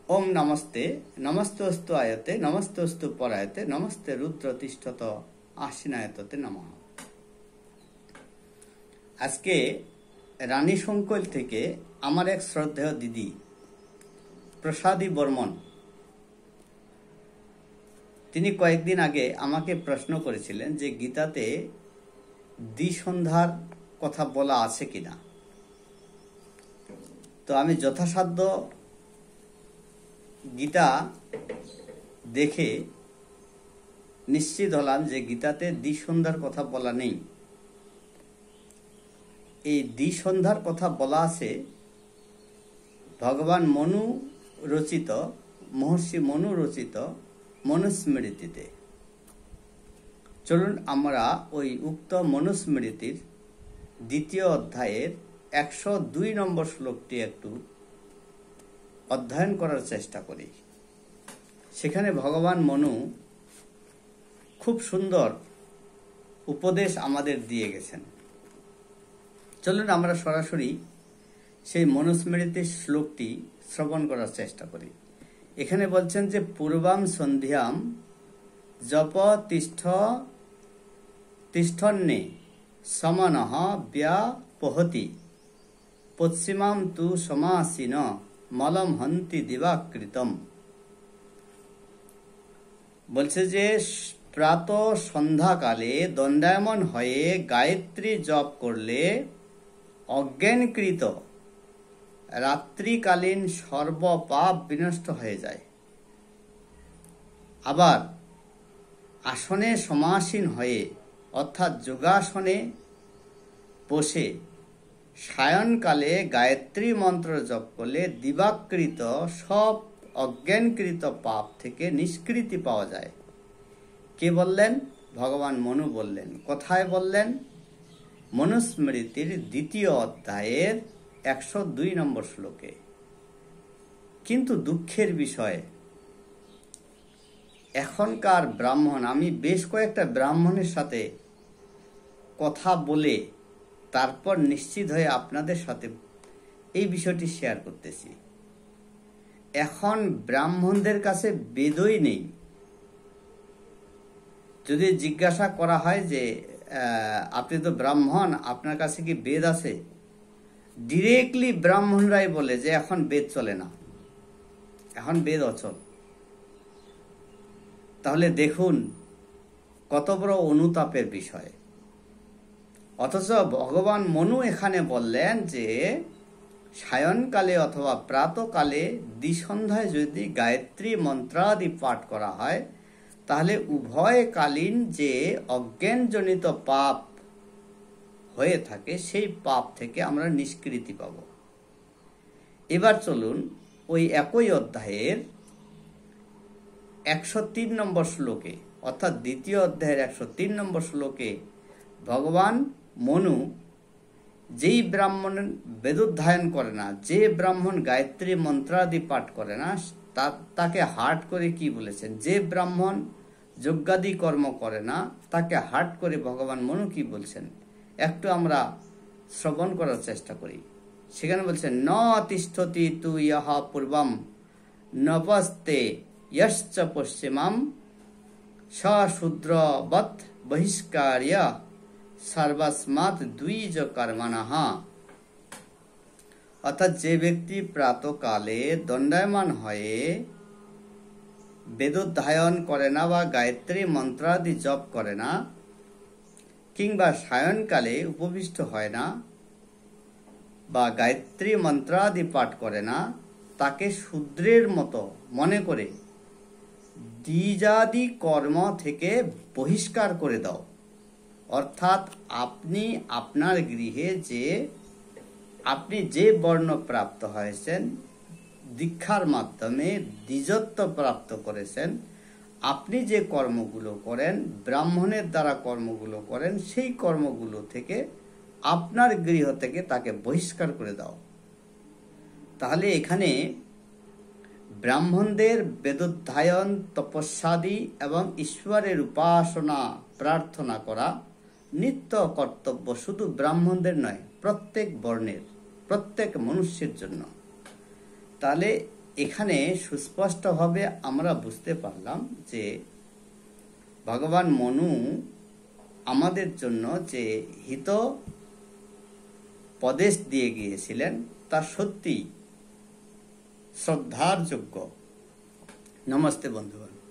ओम नमस्ते नमस्तोस्तु आयते नमस्तोस्तु परायते नमस्ते रुद्र तिष्ठत आश्विनायतते नमः। আজকে রানী সংকল থেকে আমার এক শ্রদ্ধেয় দিদি প্রসাদী বর্মন তিনি কয়েকদিন আগে আমাকে প্রশ্ন করেছিলেন যে গীতাতে দ্বিসন্ধ্যার কথা বলা আছে কিনা। তো আমি যথাসাধ্য গীতা দেখে নিশ্চিত হলাম যে গীতাতে দ্বিসন্ধ্যার কথা বলা নেই। এই দ্বিসন্ধ্যার কথা বলা আছে ভগবান মনু রচিত মহর্ষি মনু রচিত মনুস্মৃতিতে। চলুন আমরা ওই উক্ত মনুস্মৃতির দ্বিতীয় অধ্যায়ের 102 নম্বর শ্লোকটি একটু অধ্যয়ন করার চেষ্টা করি। সেখানে ভগবান মনু খুব সুন্দর উপদেশ আমাদের দিয়ে গেছেন। চলুন আমরা সরাসরি সেই মনুস্মৃতির শ্লোকটি শ্রবণ করার চেষ্টা করি। এখানে বলছেন যে পূর্বাম সন্ধ্যাম জপ তিষ্ঠন্নে সমানঃ ব্যাপহতি পশ্চিমাম তু সমাসীন মলম হন্তি দিবাকৃতম। বলছে যে প্রাত সন্ধ্যাকালে দণ্ডায়মন হয়ে গায়ত্রী জপ করলে অজ্ঞানকৃত রাত্রিকালীন সর্বপাপ বিনষ্ট হয়ে যায়। আবার আসনে সমাসীন হয়ে অর্থাৎ যোগাসনে বসে সায়নকালে গায়ত্রী মন্ত্র জপ করলে দিবাকৃত সব অজ্ঞানকৃত পাপ থেকে নিষ্কৃতি পাওয়া যায়। কে বললেন? ভগবান মনু বললেন। কোথায় বললেন? মনুস্মৃতির দ্বিতীয় অধ্যায়ের 102 নম্বর শ্লোকে। কিন্তু দুঃখের বিষয়, এখনকার ব্রাহ্মণ, আমি বেশ কয়েকটা ব্রাহ্মণের সাথে কথা বলে তারপর নিশ্চিত হয়ে আপনাদের সাথে এই বিষয়টি শেয়ার করতেছি। এখন ব্রাহ্মণদের কাছে বেদই নেই। যদি জিজ্ঞাসা করা হয় যে আপনি তো ব্রাহ্মণ, আপনার কাছে কি বেদ আছে, ডিরেক্টলি ব্রাহ্মণরাই বলে যে এখন বেদ চলে না, এখন বেদ অচল। তাহলে দেখুন কত বড় অনুতাপের বিষয়। অথচ ভগবান মনু এখানে বললেন যে সায়নকালে অথবা প্রাতকালে দ্বিসন্ধ্যায় যদি গায়ত্রী মন্ত্রাদি পাঠ করা হয় তাহলে উভয়কালীন যে অজ্ঞানজনিত পাপ হয়ে থাকে সেই পাপ থেকে আমরা নিষ্কৃতি পাব। এবার চলুন ওই একই অধ্যায়ের 103 নম্বর শ্লোকে, অর্থাৎ দ্বিতীয় অধ্যায়ের 103 নম্বর শ্লোকে ভগবান মনু যেই ব্রাহ্মণ বেদোধ্যায়ন করে না, যে ব্রাহ্মণ গায়ত্রী মন্ত্রাদি পাঠ করে না, তাকে হার্ট করে কি বলেছেন? যে ব্রাহ্মণ যজ্ঞাদি কর্ম করে না তাকে হার্ট করে ভগবান মনু কি বলছেন একটু আমরা শ্রবণ করার চেষ্টা করি। সেখানে বলছেন ন তিষ্ঠতি তু ইহ পূর্বম নপস্তে ইয়শ্চ পশ্চিমাম সশূদ্রবৎ বহিষ্কার্য সর্বস্মাৎ দ্বিজ কর্মণঃ। অর্থাৎ যে ব্যক্তি প্রাতকালে দণ্ডায়মান হয়ে বেদোধ্যায়ন করে না বা গায়ত্রী মন্ত্রাদি জপ করে না কিংবা সায়নকালে উপবিষ্ট হয় না বা গায়ত্রী মন্ত্রাদি পাঠ করে না, তাকে শূদ্রের মতো মনে করে দ্বিজাদি কর্ম থেকে বহিষ্কার করে দাও। অর্থাৎ আপনি আপনার গৃহে আপনি যে বর্ণ প্রাপ্ত হয়েছেন, দীক্ষার মাধ্যমে দ্বিজত্ব প্রাপ্ত করেছেন, আপনি যে কর্মগুলো করেন, ব্রাহ্মণের দ্বারা কর্মগুলো করেন, সেই কর্মগুলো থেকে আপনার গৃহ থেকে তাকে বহিষ্কার করে দাও। তাহলে এখানে ব্রাহ্মণদের বেদোধ্যায়ন, তপস্যাদি এবং ঈশ্বরের উপাসনা প্রার্থনা করা নিত্য কর্তব্য, শুধু ব্রাহ্মণদের নয়, প্রত্যেক বর্ণের, প্রত্যেক মনুষ্যের জন্য। তাহলে এখানে সুস্পষ্টভাবে আমরা বুঝতে পারলাম যে ভগবান মনু আমাদের জন্য যে হিত উপদেশ দিয়ে গিয়েছিলেন তা সত্যি শ্রদ্ধার যোগ্য। নমস্তে বন্ধুগণ।